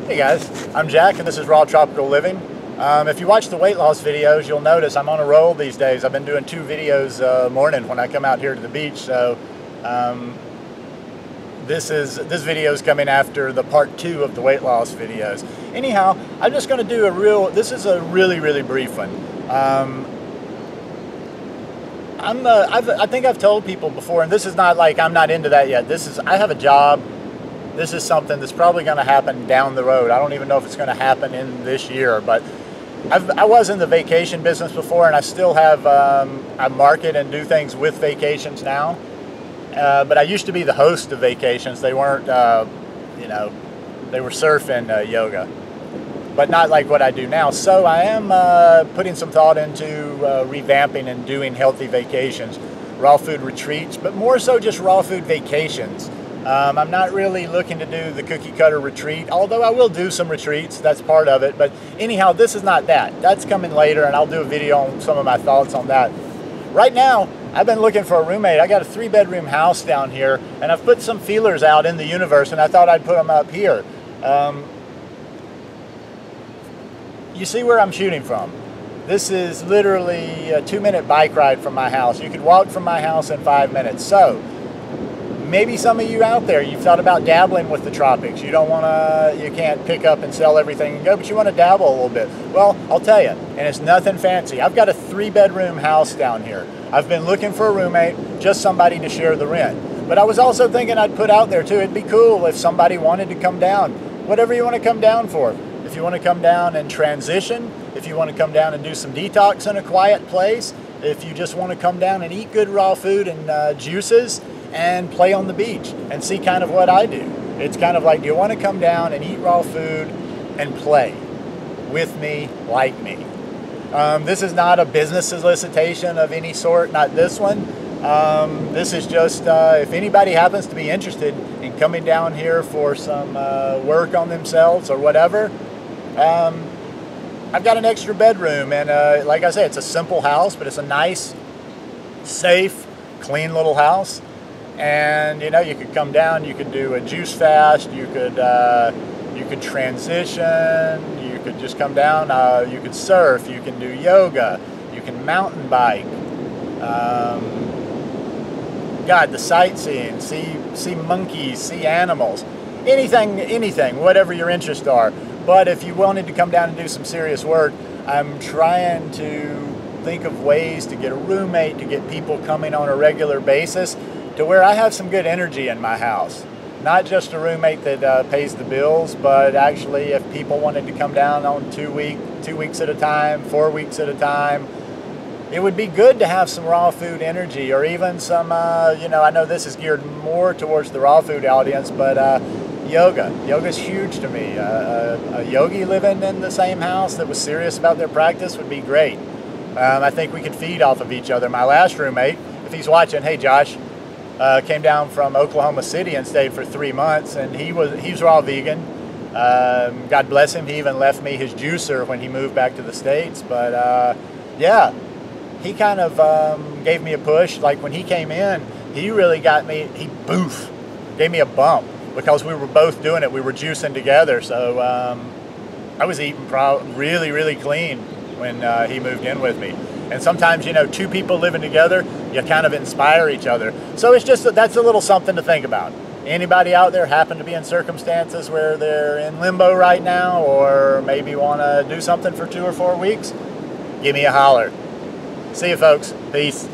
Hey guys, I'm Jack and this is Raw Tropical Living. If you watch the weight loss videos, you'll notice I'm on a roll these days. I've been doing 2 videos a morning when I come out here to the beach. So this video is coming after the part 2 of the weight loss videos. Anyhow, I'm just going to do this is a really brief one. I think I've told people before, and this is not like I'm not into that yet. I have a job. This is something that's probably going to happen down the road. I don't even know if it's going to happen in this year, but I was in the vacation business before, and I still have, I market and do things with vacations now. But I used to be the host of vacations. They weren't, they were surf and yoga, but not like what I do now. So I am putting some thought into revamping and doing healthy vacations, raw food retreats, but more so just raw food vacations. I'm not really looking to do the cookie cutter retreat, although I will do some retreats. That's part of it. But anyhow, this is not that. That's coming later, and I'll do a video on some of my thoughts on that. Right now, I've been looking for a roommate. I got a 3-bedroom house down here, and I've put some feelers out in the universe, and I thought I'd put them up here. You see where I'm shooting from. This is literally a 2-minute bike ride from my house. You could walk from my house in 5 minutes. So maybe some of you out there, you've thought about dabbling with the tropics. You can't pick up and sell everything and go, but you want to dabble a little bit. Well, I'll tell you, and it's nothing fancy. I've got a 3-bedroom house down here. I've been looking for a roommate, just somebody to share the rent. But I was also thinking I'd put out there too, it'd be cool if somebody wanted to come down. Whatever you want to come down for. If you want to come down and transition, if you want to come down and do some detox in a quiet place, if you just want to come down and eat good raw food and juices, and play on the beach and see kind of what I do. It's kind of like, do you want to come down and eat raw food and play with me, like me? This is not a business solicitation of any sort, not this one. This is just, if anybody happens to be interested in coming down here for some work on themselves or whatever, I've got an extra bedroom, and like I said, it's a simple house, but it's a nice, safe, clean little house. And you could come down, you could do a juice fast, you could transition, you could just come down, you could surf, you can do yoga, you can mountain bike, the sightseeing, see monkeys, see animals, anything, whatever your interests are. But if you wanted to come down and do some serious work, I'm trying to think of ways to get a roommate, to get people coming on a regular basis, to where I have some good energy in my house. Not just a roommate that pays the bills, but actually if people wanted to come down on 2 weeks at a time, 4 weeks at a time, it would be good to have some raw food energy, or even some, I know this is geared more towards the raw food audience, but yoga. Yoga's huge to me. A yogi living in the same house that was serious about their practice would be great. I think we could feed off of each other. My last roommate, if he's watching, hey Josh, came down from Oklahoma City and stayed for 3 months, and he's raw vegan. God bless him, he even left me his juicer when he moved back to the States. But yeah, he kind of gave me a push. Like when he came in, he really got me, gave me a bump, because we were both doing it. We were juicing together. So I was eating really clean when he moved in with me. And sometimes, 2 people living together, you kind of inspire each other. So it's just that's a little something to think about. Anybody out there happen to be in circumstances where they're in limbo right now, or maybe want to do something for 2 or 4 weeks? Give me a holler. See you folks. Peace.